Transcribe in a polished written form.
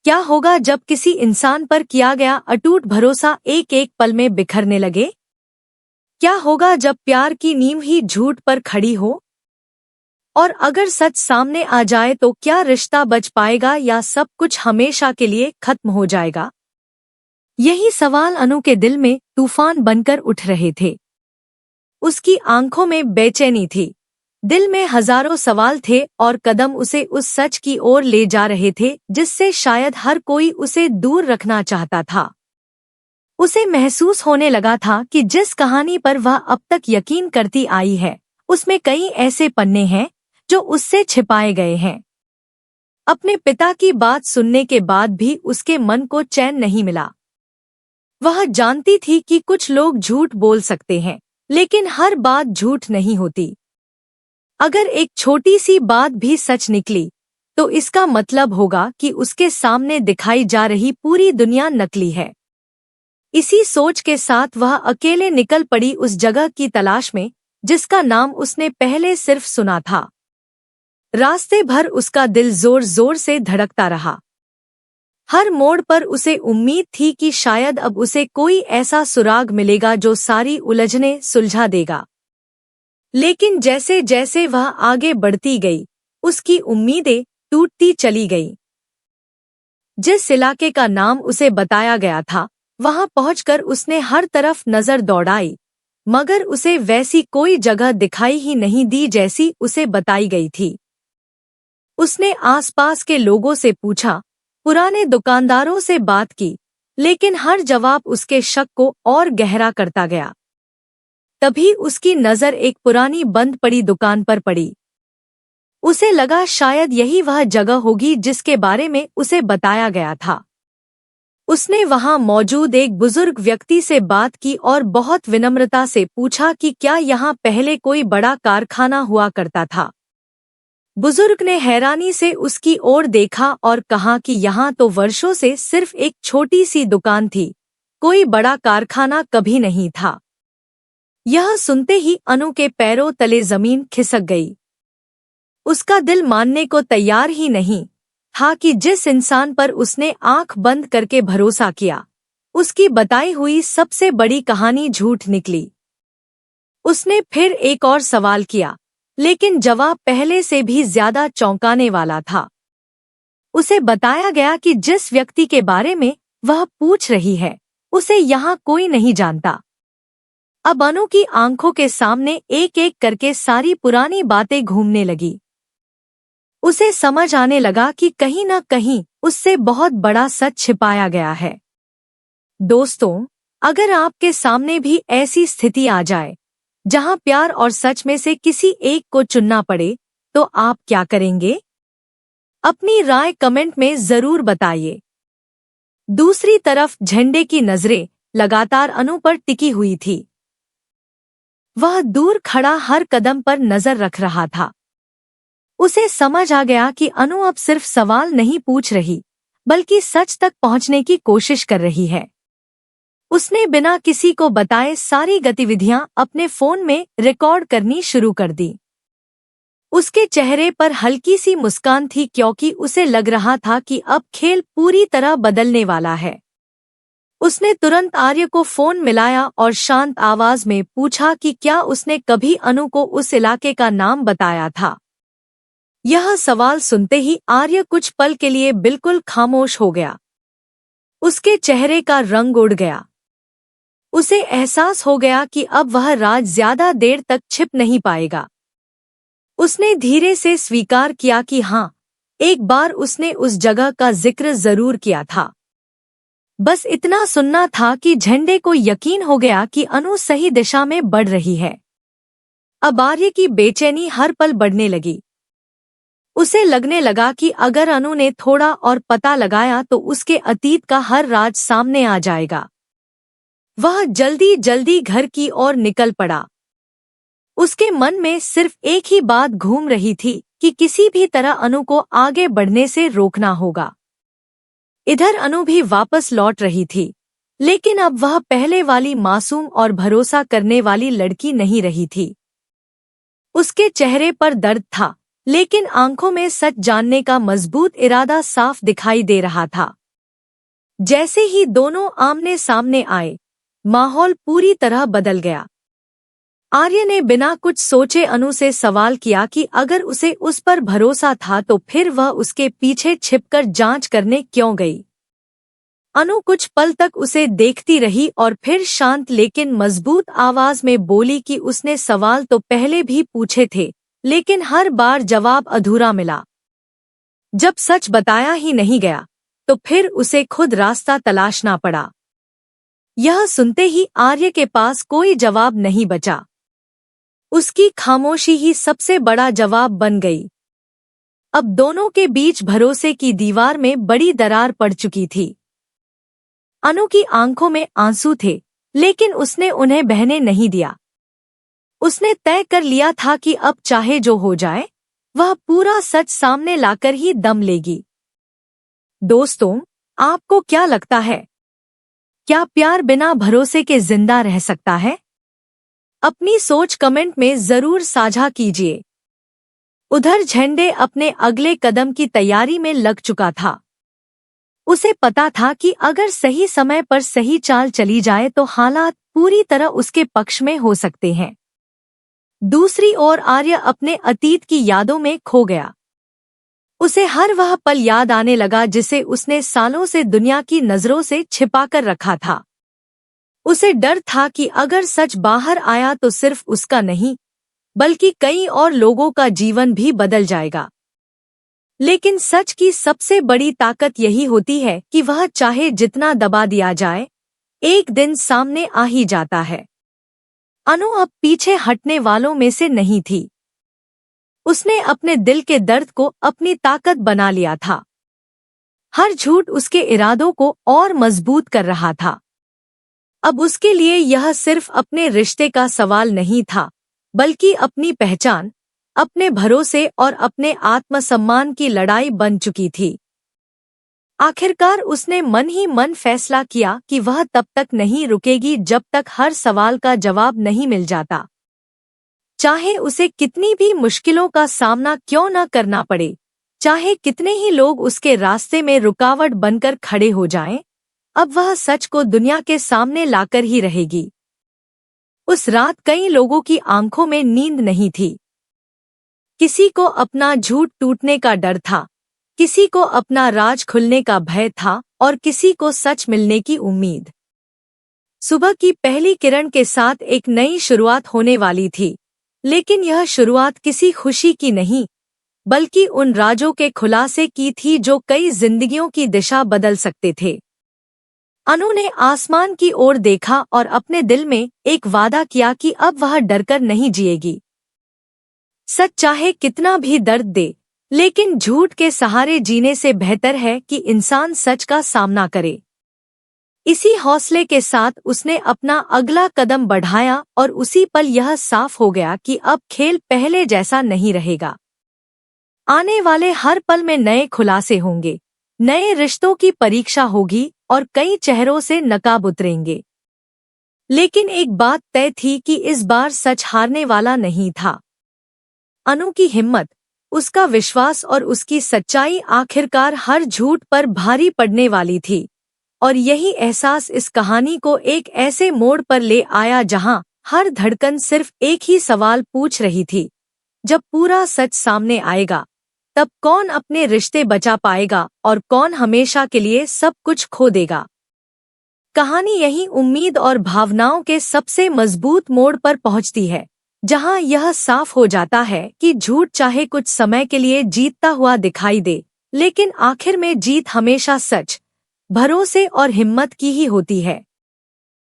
क्या होगा जब किसी इंसान पर किया गया अटूट भरोसा एक एक पल में बिखरने लगे? क्या होगा जब प्यार की नींव ही झूठ पर खड़ी हो? और अगर सच सामने आ जाए तो क्या रिश्ता बच पाएगा या सब कुछ हमेशा के लिए खत्म हो जाएगा? यही सवाल अनु के दिल में तूफान बनकर उठ रहे थे। उसकी आंखों में बेचैनी थी, दिल में हजारों सवाल थे और कदम उसे उस सच की ओर ले जा रहे थे जिससे शायद हर कोई उसे दूर रखना चाहता था। उसे महसूस होने लगा था कि जिस कहानी पर वह अब तक यकीन करती आई है, उसमें कई ऐसे पन्ने हैं जो उससे छिपाए गए हैं। अपने पिता की बात सुनने के बाद भी उसके मन को चैन नहीं मिला। वह जानती थी कि कुछ लोग झूठ बोल सकते हैं, लेकिन हर बात झूठ नहीं होती। अगर एक छोटी सी बात भी सच निकली, तो इसका मतलब होगा कि उसके सामने दिखाई जा रही पूरी दुनिया नकली है। इसी सोच के साथ वह अकेले निकल पड़ी उस जगह की तलाश में, जिसका नाम उसने पहले सिर्फ सुना था। रास्ते भर उसका दिल जोर जोर से धड़कता रहा। हर मोड़ पर उसे उम्मीद थी कि शायद अब उसे कोई ऐसा सुराग मिलेगा जो सारी उलझनें सुलझा देगा। लेकिन जैसे जैसे वह आगे बढ़ती गई, उसकी उम्मीदें टूटती चली गईं। जिस इलाके का नाम उसे बताया गया था, वहां पहुंचकर उसने हर तरफ नजर दौड़ाई, मगर उसे वैसी कोई जगह दिखाई ही नहीं दी जैसी उसे बताई गई थी। उसने आसपास के लोगों से पूछा, पुराने दुकानदारों से बात की, लेकिन हर जवाब उसके शक को और गहरा करता गया। तभी उसकी नजर एक पुरानी बंद पड़ी दुकान पर पड़ी। उसे लगा शायद यही वह जगह होगी जिसके बारे में उसे बताया गया था। उसने वहां मौजूद एक बुजुर्ग व्यक्ति से बात की और बहुत विनम्रता से पूछा कि क्या यहाँ पहले कोई बड़ा कारखाना हुआ करता था। बुजुर्ग ने हैरानी से उसकी ओर देखा और कहा कि यहाँ तो वर्षों से सिर्फ एक छोटी सी दुकान थी, कोई बड़ा कारखाना कभी नहीं था। यह सुनते ही अनु के पैरों तले जमीन खिसक गई। उसका दिल मानने को तैयार ही नहीं था कि जिस इंसान पर उसने आंख बंद करके भरोसा किया, उसकी बताई हुई सबसे बड़ी कहानी झूठ निकली। उसने फिर एक और सवाल किया, लेकिन जवाब पहले से भी ज्यादा चौंकाने वाला था। उसे बताया गया कि जिस व्यक्ति के बारे में वह पूछ रही है, उसे यहाँ कोई नहीं जानता। अब अनु की आंखों के सामने एक एक करके सारी पुरानी बातें घूमने लगी। उसे समझ आने लगा कि कहीं न कहीं उससे बहुत बड़ा सच छिपाया गया है। दोस्तों, अगर आपके सामने भी ऐसी स्थिति आ जाए, जहां प्यार और सच में से किसी एक को चुनना पड़े, तो आप क्या करेंगे? अपनी राय कमेंट में जरूर बताइए। दूसरी तरफ झंडे की नजरें लगातार अनु पर टिकी हुई थी। वह दूर खड़ा हर कदम पर नजर रख रहा था। उसे समझ आ गया कि अनु अब सिर्फ सवाल नहीं पूछ रही, बल्कि सच तक पहुंचने की कोशिश कर रही है। उसने बिना किसी को बताए सारी गतिविधियां अपने फोन में रिकॉर्ड करनी शुरू कर दी। उसके चेहरे पर हल्की सी मुस्कान थी क्योंकि उसे लग रहा था कि अब खेल पूरी तरह बदलने वाला है। उसने तुरंत आर्य को फोन मिलाया और शांत आवाज में पूछा कि क्या उसने कभी अनु को उस इलाके का नाम बताया था। यह सवाल सुनते ही आर्य कुछ पल के लिए बिल्कुल खामोश हो गया। उसके चेहरे का रंग उड़ गया। उसे एहसास हो गया कि अब वह राज ज्यादा देर तक छिप नहीं पाएगा। उसने धीरे से स्वीकार किया कि हाँ, एक बार उसने उस जगह का जिक्र जरूर किया था। बस इतना सुनना था कि झंडे को यकीन हो गया कि अनु सही दिशा में बढ़ रही है। अब आर्य की बेचैनी हर पल बढ़ने लगी। उसे लगने लगा कि अगर अनु ने थोड़ा और पता लगाया तो उसके अतीत का हर राज सामने आ जाएगा। वह जल्दी जल्दी घर की ओर निकल पड़ा। उसके मन में सिर्फ एक ही बात घूम रही थी कि किसी भी तरह अनु को आगे बढ़ने से रोकना होगा। इधर अनु भी वापस लौट रही थी, लेकिन अब वह पहले वाली मासूम और भरोसा करने वाली लड़की नहीं रही थी। उसके चेहरे पर दर्द था, लेकिन आंखों में सच जानने का मजबूत इरादा साफ दिखाई दे रहा था। जैसे ही दोनों आमने सामने आए, माहौल पूरी तरह बदल गया। आर्य ने बिना कुछ सोचे अनु से सवाल किया कि अगर उसे उस पर भरोसा था तो फिर वह उसके पीछे छिपकर जांच करने क्यों गई। अनु कुछ पल तक उसे देखती रही और फिर शांत लेकिन मजबूत आवाज में बोली कि उसने सवाल तो पहले भी पूछे थे, लेकिन हर बार जवाब अधूरा मिला। जब सच बताया ही नहीं गया तो फिर उसे खुद रास्ता तलाशना पड़ा। यह सुनते ही आर्य के पास कोई जवाब नहीं बचा। उसकी खामोशी ही सबसे बड़ा जवाब बन गई। अब दोनों के बीच भरोसे की दीवार में बड़ी दरार पड़ चुकी थी। अनु की आंखों में आंसू थे, लेकिन उसने उन्हें बहने नहीं दिया। उसने तय कर लिया था कि अब चाहे जो हो जाए, वह पूरा सच सामने लाकर ही दम लेगी। दोस्तों, आपको क्या लगता है? क्या प्यार बिना भरोसे के जिंदा रह सकता है? अपनी सोच कमेंट में जरूर साझा कीजिए। उधर झंडे अपने अगले कदम की तैयारी में लग चुका था। उसे पता था कि अगर सही समय पर सही चाल चली जाए तो हालात पूरी तरह उसके पक्ष में हो सकते हैं। दूसरी ओर आर्य अपने अतीत की यादों में खो गया। उसे हर वह पल याद आने लगा जिसे उसने सालों से दुनिया की नजरों से छिपाकर रखा था। उसे डर था कि अगर सच बाहर आया तो सिर्फ उसका नहीं, बल्कि कई और लोगों का जीवन भी बदल जाएगा। लेकिन सच की सबसे बड़ी ताकत यही होती है कि वह चाहे जितना दबा दिया जाए, एक दिन सामने आ ही जाता है। अनु अब पीछे हटने वालों में से नहीं थी। उसने अपने दिल के दर्द को अपनी ताकत बना लिया था। हर झूठ उसके इरादों को और मजबूत कर रहा था। अब उसके लिए यह सिर्फ अपने रिश्ते का सवाल नहीं था, बल्कि अपनी पहचान, अपने भरोसे और अपने आत्मसम्मान की लड़ाई बन चुकी थी। आखिरकार उसने मन ही मन फैसला किया कि वह तब तक नहीं रुकेगी जब तक हर सवाल का जवाब नहीं मिल जाता। चाहे उसे कितनी भी मुश्किलों का सामना क्यों न करना पड़े, चाहे कितने ही लोग उसके रास्ते में रुकावट बनकर खड़े हो जाएं, अब वह सच को दुनिया के सामने लाकर ही रहेगी। उस रात कई लोगों की आंखों में नींद नहीं थी। किसी को अपना झूठ टूटने का डर था, किसी को अपना राज खुलने का भय था और किसी को सच मिलने की उम्मीद। सुबह की पहली किरण के साथ एक नई शुरुआत होने वाली थी, लेकिन यह शुरुआत किसी खुशी की नहीं, बल्कि उन राजों के खुलासे की थी जो कई जिंदगियों की दिशा बदल सकते थे। अनु ने आसमान की ओर देखा और अपने दिल में एक वादा किया कि अब वह डरकर नहीं जिएगी। सच चाहे कितना भी दर्द दे, लेकिन झूठ के सहारे जीने से बेहतर है कि इंसान सच का सामना करे। इसी हौसले के साथ उसने अपना अगला कदम बढ़ाया और उसी पल यह साफ हो गया कि अब खेल पहले जैसा नहीं रहेगा। आने वाले हर पल में नए खुलासे होंगे, नए रिश्तों की परीक्षा होगी और कई चेहरों से नकाब उतरेंगे। लेकिन एक बात तय थी कि इस बार सच हारने वाला नहीं था। अनु की हिम्मत, उसका विश्वास और उसकी सच्चाई आखिरकार हर झूठ पर भारी पड़ने वाली थी। और यही एहसास इस कहानी को एक ऐसे मोड़ पर ले आया जहां हर धड़कन सिर्फ एक ही सवाल पूछ रही थी, जब पूरा सच सामने आएगा, तब कौन अपने रिश्ते बचा पाएगा और कौन हमेशा के लिए सब कुछ खो देगा। कहानी यही उम्मीद और भावनाओं के सबसे मजबूत मोड़ पर पहुंचती है, जहां यह साफ हो जाता है कि झूठ चाहे कुछ समय के लिए जीतता हुआ दिखाई दे, लेकिन आखिर में जीत हमेशा सच, भरोसे और हिम्मत की ही होती है।